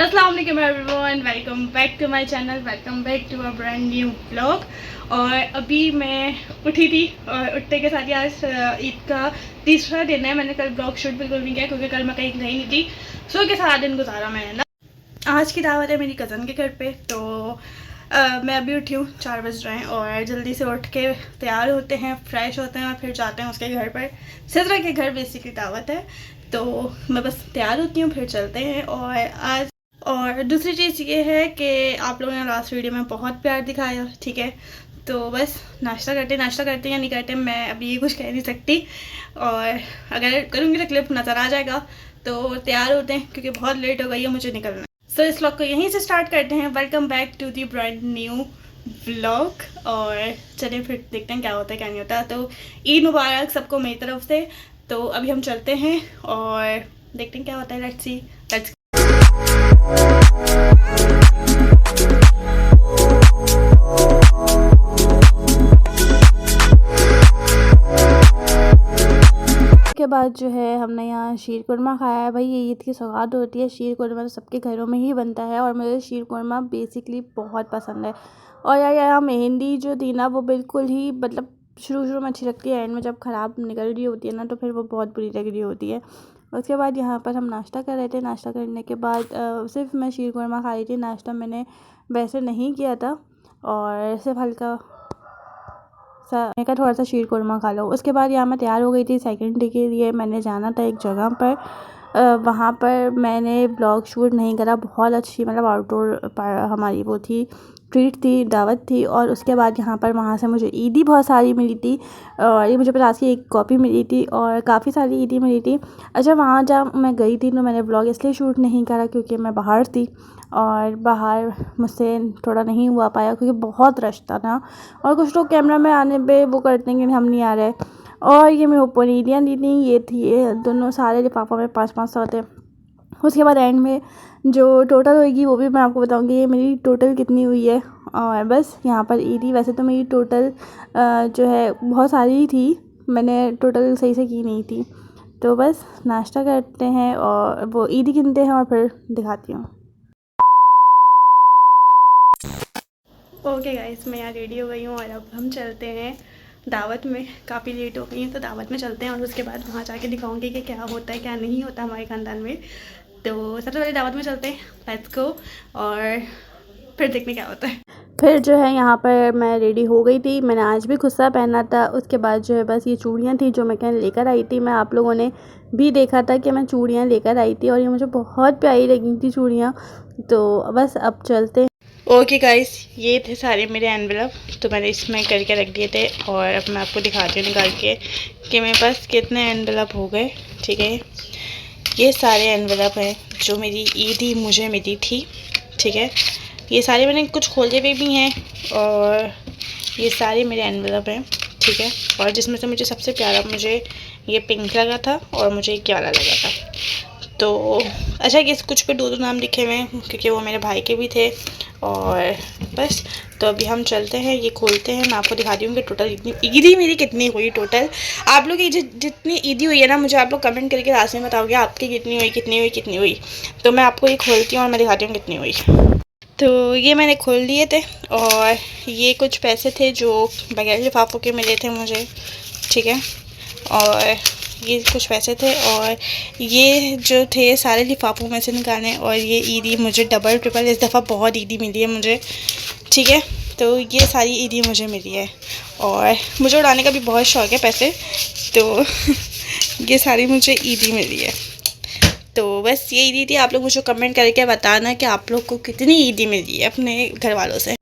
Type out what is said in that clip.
अस्सलाम वालेकुम everyone, welcome back to my channel, welcome back to a brand new blog. और अभी मैं उठी थी और उठने के साथ ही आज ईद का तीसरा दिन है। मैंने कल ब्लॉग शूट बिल्कुल नहीं किया क्योंकि कल मैं कहीं गई नहीं थी। सो के सारा दिन गुजारा मैंने ना। आज की दावत है मेरी कज़न के घर पे, तो मैं अभी उठी हूँ, 4 बज रहे हैं और जल्दी से उठ के तैयार होते हैं, फ्रेश होते हैं और फिर जाते हैं उसके घर पर। सिद्रा के घर बेसिकली दावत है, तो मैं बस तैयार होती हूँ, फिर चलते हैं। और दूसरी चीज़ ये है कि आप लोगों ने लास्ट वीडियो में बहुत प्यार दिखाया, ठीक है। तो बस नाश्ता करते या नहीं करते मैं अभी कुछ कह नहीं सकती, और अगर करूँगी तो क्लिप नज़र आ जाएगा। तो तैयार होते हैं क्योंकि बहुत लेट हो गई है, मुझे निकलना है। सो इस व्लॉग को यहीं से स्टार्ट करते हैं। Welcome back to the brand new vlog. और चलिए फिर देखते हैं क्या होता है क्या नहीं होता। तो ईद मुबारक सबको मेरी तरफ से। तो अभी हम चलते हैं और देखते हैं क्या होता है। Let's see, let's. के बाद जो है हमने यहाँ शीर कुरमा खाया है। भाई ये ईद की सौगात होती है, शीर कुरमा तो सबके घरों में ही बनता है और मुझे शीर कुरमा बेसिकली बहुत पसंद है। और यार मेहंदी जो थी ना वो बिल्कुल ही मतलब शुरू में अच्छी लगती है, एंड में जब ख़राब निकल रही होती है ना तो फिर वो बहुत बुरी लग रही होती है। उसके बाद यहाँ पर हम नाश्ता कर रहे थे। नाश्ता करने के बाद सिर्फ मैं शीर कुरमा खा रही थी, नाश्ता मैंने वैसे नहीं किया था। और सिर्फ हल्का मैं का थोड़ा सा शीर कुरमा खा लो। उसके बाद यहाँ मैं तैयार हो गई थी सेकंड डे के लिए। मैंने जाना था एक जगह पर, वहाँ पर मैंने ब्लॉग शूट नहीं करा। बहुत अच्छी मतलब आउटडोर हमारी वो थी, ट्रीट थी, दावत थी। और उसके बाद यहाँ पर वहाँ से मुझे ईदी बहुत सारी मिली थी, और ये मुझे 50 की एक कॉपी मिली थी और काफ़ी सारी ईदी मिली थी। अच्छा, वहाँ जब मैं गई थी तो मैंने ब्लॉग इसलिए शूट नहीं करा क्योंकि मैं बाहर थी और बाहर मुझसे थोड़ा नहीं हुआ पाया क्योंकि बहुत रश था ना। और कुछ लोग कैमरा में आने पे वो करते हैं कि हम नहीं आ रहे। और ये मेरे ऊपर ईदियाँ दी थी, ये थी ये दोनों सारे लिफाफों में 500 थे। उसके बाद एंड में जो टोटल होगी वो भी मैं आपको बताऊंगी ये मेरी टोटल कितनी हुई है। और बस यहाँ पर ईदी वैसे तो मेरी टोटल जो है बहुत सारी थी, मैंने टोटल सही से की नहीं थी। तो बस नाश्ता करते हैं और वो ईदी गिनते हैं और फिर दिखाती हूँ। ओके गाइस, मैं यहाँ रेडी हो गई हूँ और अब हम चलते हैं दावत में। काफ़ी लेट हो गई है तो दावत में चलते हैं और उसके बाद वहाँ जाके दिखाऊंगी कि क्या होता है क्या नहीं होता हमारे ख़ानदान में। तो सबसे पहले दावत में चलते हैं, लेट्स गो, और फिर देखने क्या होता है। फिर जो है यहाँ पर मैं रेडी हो गई थी, मैंने आज भी खुस्सा पहना था। उसके बाद जो है बस ये चूड़ियाँ थी जो मैं कहीं लेकर आई थी। मैं आप लोगों ने भी देखा था कि मैं चूड़ियाँ लेकर आई थी और ये मुझे बहुत प्यारी लगी थी चूड़ियाँ। तो बस अब चलते हैं। ओके गाइस, ये थे सारे मेरे एनवेलप, तो मैंने इसमें करके रख दिए थे। और अब मैं आपको दिखाती हूँ निकाल के कि मेरे पास कितने एनवेलप हो गए, ठीक है। ये सारे एनवेलप हैं जो मेरी ईदी मुझे मिली थी, ठीक है। ये सारे मैंने कुछ खोले हुए भी हैं और ये सारे मेरे एनवेलप हैं, ठीक है। और जिसमें से मुझे सबसे प्यारा मुझे ये पिंक लगा था और मुझे ये वाला लगा था। तो अच्छा, ये कुछ पे 2 नाम लिखे हुए हैं क्योंकि वो मेरे भाई के भी थे। और बस तो अभी हम चलते हैं, ये खोलते हैं, मैं आपको दिखाती हूँ कि टोटल इतनी ईदी मेरी कितनी हुई टोटल। आप लोग की जितनी ईदी हुई है ना, मुझे आप लोग कमेंट करके लास्ट में बताओगे आपकी कितनी हुई। तो मैं आपको ये खोलती हूँ और मैं दिखाती हूँ कितनी हुई। तो ये मैंने खोल दिए थे और ये कुछ पैसे थे जो बगैर लिफाफों के मिले थे मुझे, ठीक है। और ये कुछ पैसे थे और ये जो थे सारे लिफाफों में से निकाले। और ये ईदी मुझे डबल ट्रिपल इस दफ़ा बहुत ईदी मिली है मुझे, ठीक है। तो ये सारी ईदी मुझे मिली है और मुझे उड़ाने का भी बहुत शौक़ है पैसे, तो ये सारी मुझे ईदी मिली है। तो बस ये ईदी थी। आप लोग मुझे कमेंट करके बताना कि आप लोग को कितनी ईदी मिली है अपने घर वालों से।